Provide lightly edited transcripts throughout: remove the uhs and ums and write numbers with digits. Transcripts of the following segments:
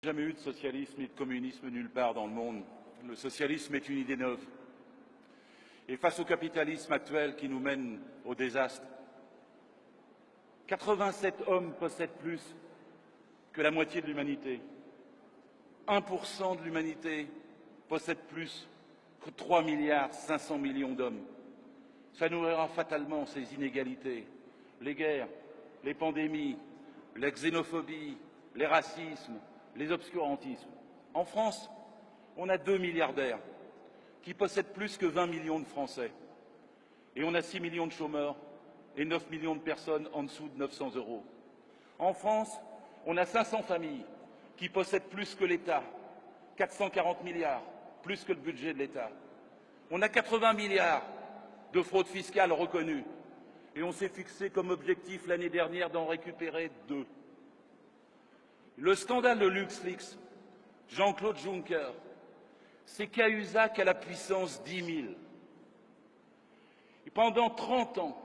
Jamais eu de socialisme ni de communisme nulle part dans le monde. Le socialisme est une idée neuve. Et face au capitalisme actuel qui nous mène au désastre, 87 hommes possèdent plus que la moitié de l'humanité. 1% de l'humanité possède plus que 3 milliards 500 millions d'hommes. Ça nourrira fatalement ces inégalités, les guerres, les pandémies, la xénophobie, les racismes, les obscurantismes. En France, on a 2 milliardaires qui possèdent plus que 20 millions de Français. Et on a 6 millions de chômeurs et 9 millions de personnes en dessous de 900 €. En France, on a 500 familles qui possèdent plus que l'État, 440 milliards, plus que le budget de l'État. On a 80 milliards de fraude fiscale reconnue et on s'est fixé comme objectif l'année dernière d'en récupérer 2. Le scandale de LuxLeaks, Jean-Claude Juncker, c'est Cahuzac à la puissance 10 000. Et pendant 30 ans,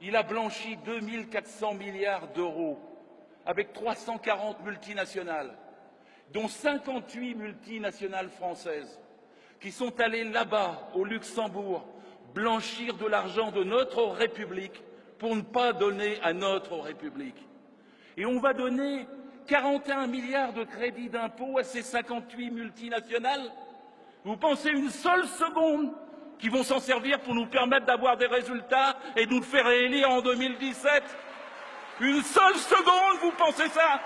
il a blanchi 2 400 milliards d'euros avec 340 multinationales, dont 58 multinationales françaises, qui sont allées là-bas, au Luxembourg, blanchir de l'argent de notre République pour ne pas donner à notre République. Et on va donner 41 milliards de crédits d'impôt à ces 58 multinationales. Vous pensez une seule seconde qu'ils vont s'en servir pour nous permettre d'avoir des résultats et de nous faire réélire en 2017? Une seule seconde, vous pensez ça?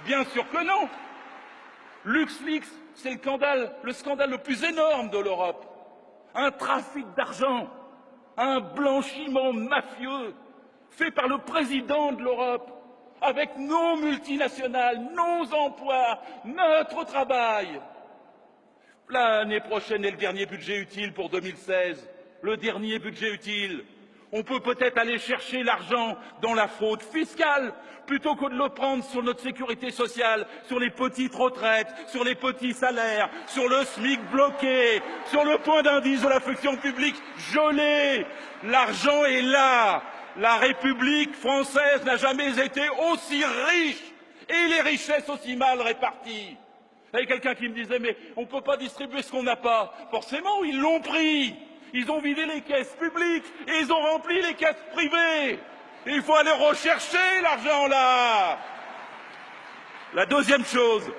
Bien sûr que non. LuxLeaks, c'est le scandale le plus énorme de l'Europe. Un trafic d'argent, un blanchiment mafieux fait par le président de l'Europe, avec nos multinationales, nos emplois, notre travail. L'année prochaine est le dernier budget utile pour 2016, le dernier budget utile. On peut peut-être aller chercher l'argent dans la fraude fiscale plutôt que de le prendre sur notre sécurité sociale, sur les petites retraites, sur les petits salaires, sur le SMIC bloqué, sur le point d'indice de la fonction publique gelé. L'argent est là. La République française n'a jamais été aussi riche et les richesses aussi mal réparties. Il y avait quelqu'un qui me disait « mais on ne peut pas distribuer ce qu'on n'a pas ». Forcément, ils l'ont pris. Ils ont vidé les caisses publiques et ils ont rempli les caisses privées. Et il faut aller rechercher l'argent là. La deuxième chose,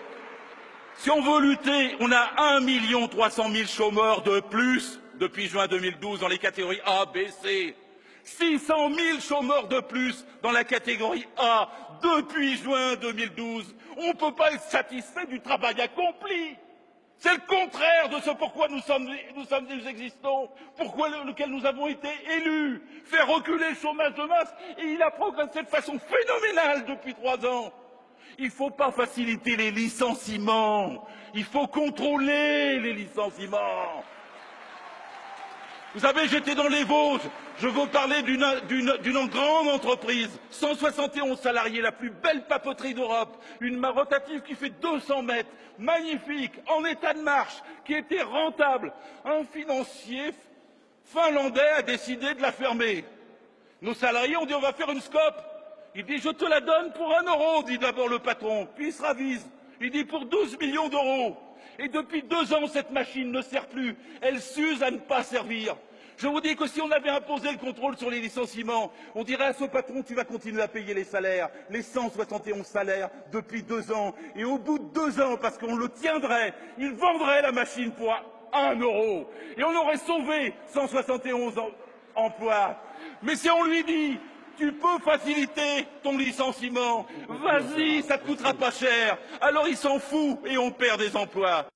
si on veut lutter, on a 1 300 000 chômeurs de plus depuis juin 2012 dans les catégories A, B, C. 600 000 chômeurs de plus dans la catégorie A depuis juin 2012. On ne peut pas être satisfait du travail accompli. C'est le contraire de ce pourquoi nous existons, pourquoi lequel nous avons été élus. Faire reculer le chômage de masse, et il a progressé de façon phénoménale depuis 3 ans. Il ne faut pas faciliter les licenciements, il faut contrôler les licenciements. Vous savez, j'étais dans les Vosges, je veux parler d'une grande entreprise, 171 salariés, la plus belle papeterie d'Europe, une rotative qui fait 200 mètres, magnifique, en état de marche, qui était rentable. Un financier finlandais a décidé de la fermer. Nos salariés ont dit on va faire une scope. Il dit je te la donne pour 1 €, dit d'abord le patron, puis il se ravise. Il dit pour 12 millions d'euros. Et depuis 2 ans, cette machine ne sert plus. Elle s'use à ne pas servir. Je vous dis que si on avait imposé le contrôle sur les licenciements, on dirait à ce patron, tu vas continuer à payer les salaires, les 171 salaires depuis 2 ans. Et au bout de 2 ans, parce qu'on le tiendrait, il vendrait la machine pour 1 €. Et on aurait sauvé 171 emplois. Mais si on lui dit, tu peux faciliter ton licenciement, vas-y, ça ne te coûtera pas cher. Alors il s'en fout et on perd des emplois.